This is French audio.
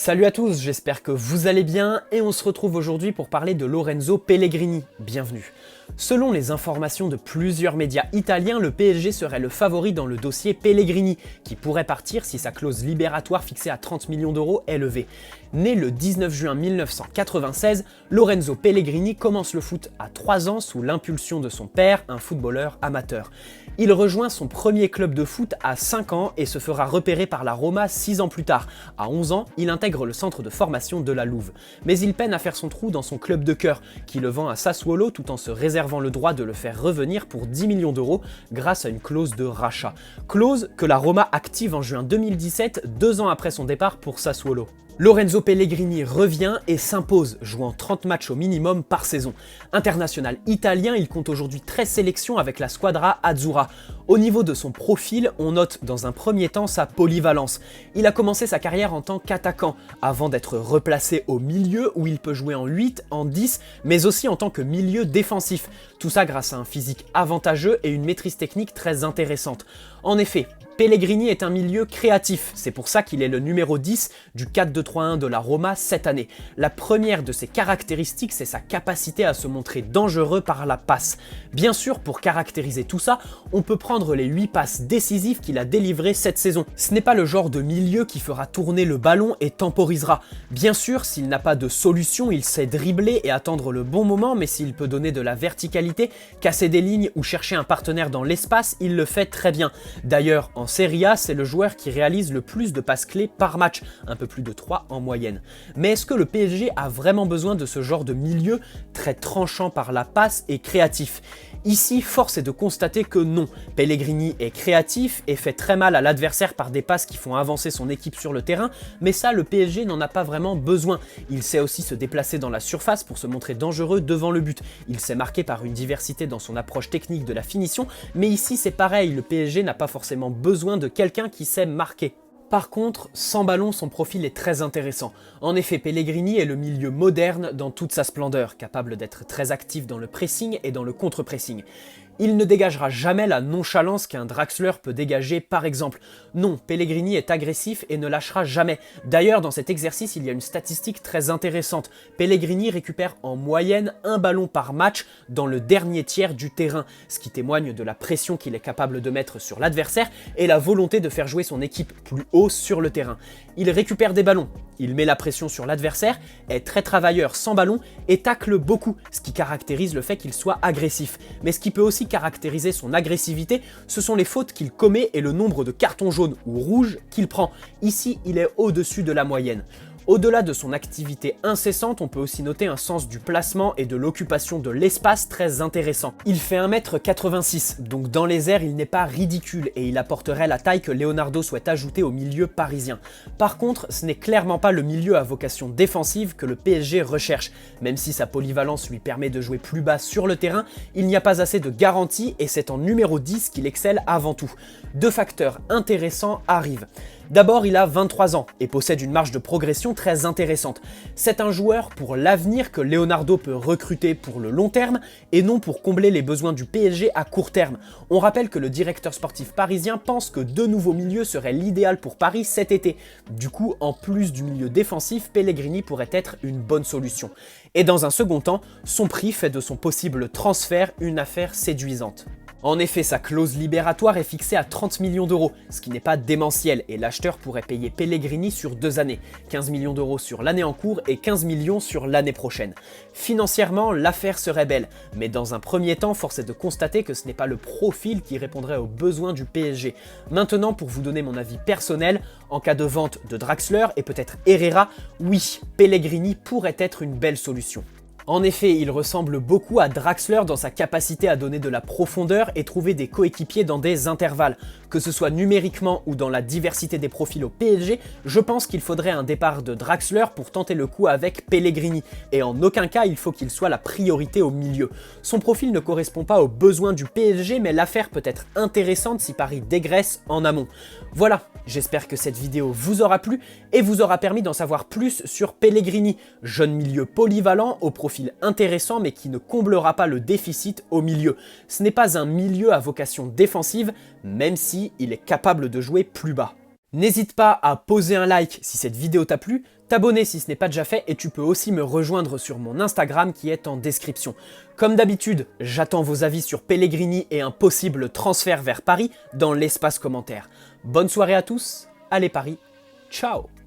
Salut à tous, j'espère que vous allez bien et on se retrouve aujourd'hui pour parler de Lorenzo Pellegrini. Bienvenue. Selon les informations de plusieurs médias italiens, le PSG serait le favori dans le dossier Pellegrini, qui pourrait partir si sa clause libératoire fixée à 30 millions d'euros est levée. Né le 19 juin 1996, Lorenzo Pellegrini commence le foot à 3 ans sous l'impulsion de son père, un footballeur amateur. Il rejoint son premier club de foot à 5 ans et se fera repérer par la Roma 6 ans plus tard. À 11 ans, il intègre le centre de formation de la Louve. Mais il peine à faire son trou dans son club de cœur, qui le vend à Sassuolo tout en se réservant le droit de le faire revenir pour 10 millions d'euros grâce à une clause de rachat. Clause que la Roma active en juin 2017, 2 ans après son départ pour Sassuolo. Lorenzo Pellegrini revient et s'impose, jouant 30 matchs au minimum par saison. International italien, il compte aujourd'hui 13 sélections avec la Squadra Azzurra. Au niveau de son profil, on note dans un premier temps sa polyvalence. Il a commencé sa carrière en tant qu'attaquant, avant d'être replacé au milieu où il peut jouer en 8, en 10, mais aussi en tant que milieu défensif. Tout ça grâce à un physique avantageux et une maîtrise technique très intéressante. En effet, Pellegrini est un milieu créatif, c'est pour ça qu'il est le numéro 10 du 4-2-3-1 de la Roma cette année. La première de ses caractéristiques, c'est sa capacité à se montrer dangereux par la passe. Bien sûr, pour caractériser tout ça, on peut prendre les 8 passes décisives qu'il a délivrées cette saison. Ce n'est pas le genre de milieu qui fera tourner le ballon et temporisera. Bien sûr, s'il n'a pas de solution, il sait dribbler et attendre le bon moment, mais s'il peut donner de la verticalité, casser des lignes ou chercher un partenaire dans l'espace, il le fait très bien. D'ailleurs, en Serie A, c'est le joueur qui réalise le plus de passes clés par match, un peu plus de 3 en moyenne. Mais est-ce que le PSG a vraiment besoin de ce genre de milieu très tranchant par la passe et créatif ? Ici, force est de constater que non. Pellegrini est créatif et fait très mal à l'adversaire par des passes qui font avancer son équipe sur le terrain, mais ça, le PSG n'en a pas vraiment besoin. Il sait aussi se déplacer dans la surface pour se montrer dangereux devant le but. Il s'est marqué par une diversité dans son approche technique de la finition, mais ici c'est pareil, le PSG n'a pas forcément besoin de quelqu'un qui sait marquer. Par contre, sans ballon, son profil est très intéressant. En effet, Pellegrini est le milieu moderne dans toute sa splendeur, capable d'être très actif dans le pressing et dans le contre-pressing. Il ne dégagera jamais la nonchalance qu'un Draxler peut dégager par exemple. Non, Pellegrini est agressif et ne lâchera jamais. D'ailleurs, dans cet exercice, il y a une statistique très intéressante. Pellegrini récupère en moyenne un ballon par match dans le dernier tiers du terrain, ce qui témoigne de la pression qu'il est capable de mettre sur l'adversaire et la volonté de faire jouer son équipe plus haut sur le terrain. Il récupère des ballons, il met la pression sur l'adversaire, est très travailleur sans ballon et tacle beaucoup, ce qui caractérise le fait qu'il soit agressif. Mais ce qui peut aussi caractériser son agressivité, ce sont les fautes qu'il commet et le nombre de cartons jaunes ou rouges qu'il prend. Ici, il est au-dessus de la moyenne. Au-delà de son activité incessante, on peut aussi noter un sens du placement et de l'occupation de l'espace très intéressant. Il fait 1m86, donc dans les airs il n'est pas ridicule et il apporterait la taille que Leonardo souhaite ajouter au milieu parisien. Par contre, ce n'est clairement pas le milieu à vocation défensive que le PSG recherche. Même si sa polyvalence lui permet de jouer plus bas sur le terrain, il n'y a pas assez de garantie et c'est en numéro 10 qu'il excelle avant tout. Deux facteurs intéressants arrivent. D'abord, il a 23 ans et possède une marge de progression très intéressante. C'est un joueur pour l'avenir que Leonardo peut recruter pour le long terme et non pour combler les besoins du PSG à court terme. On rappelle que le directeur sportif parisien pense que 2 nouveaux milieux seraient l'idéal pour Paris cet été. Du coup, en plus du milieu défensif, Pellegrini pourrait être une bonne solution. Et dans un second temps, son prix fait de son possible transfert une affaire séduisante. En effet, sa clause libératoire est fixée à 30 millions d'euros, ce qui n'est pas démentiel et l'acheteur pourrait payer Pellegrini sur 2 années, 15 millions d'euros sur l'année en cours et 15 millions sur l'année prochaine. Financièrement, l'affaire serait belle, mais dans un premier temps, force est de constater que ce n'est pas le profil qui répondrait aux besoins du PSG. Maintenant, pour vous donner mon avis personnel, en cas de vente de Draxler et peut-être Herrera, oui, Pellegrini pourrait être une belle solution. En effet, il ressemble beaucoup à Draxler dans sa capacité à donner de la profondeur et trouver des coéquipiers dans des intervalles. Que ce soit numériquement ou dans la diversité des profils au PSG, je pense qu'il faudrait un départ de Draxler pour tenter le coup avec Pellegrini. Et en aucun cas, il faut qu'il soit la priorité au milieu. Son profil ne correspond pas aux besoins du PSG, mais l'affaire peut être intéressante si Paris dégraisse en amont. Voilà, j'espère que cette vidéo vous aura plu et vous aura permis d'en savoir plus sur Pellegrini, jeune milieu polyvalent au profil intéressant mais qui ne comblera pas le déficit au milieu. Ce n'est pas un milieu à vocation défensive, même si il est capable de jouer plus bas. N'hésite pas à poser un like si cette vidéo t'a plu, t'abonner si ce n'est pas déjà fait et tu peux aussi me rejoindre sur mon Instagram qui est en description. Comme d'habitude, j'attends vos avis sur Pellegrini et un possible transfert vers Paris dans l'espace commentaire. Bonne soirée à tous, allez Paris, ciao!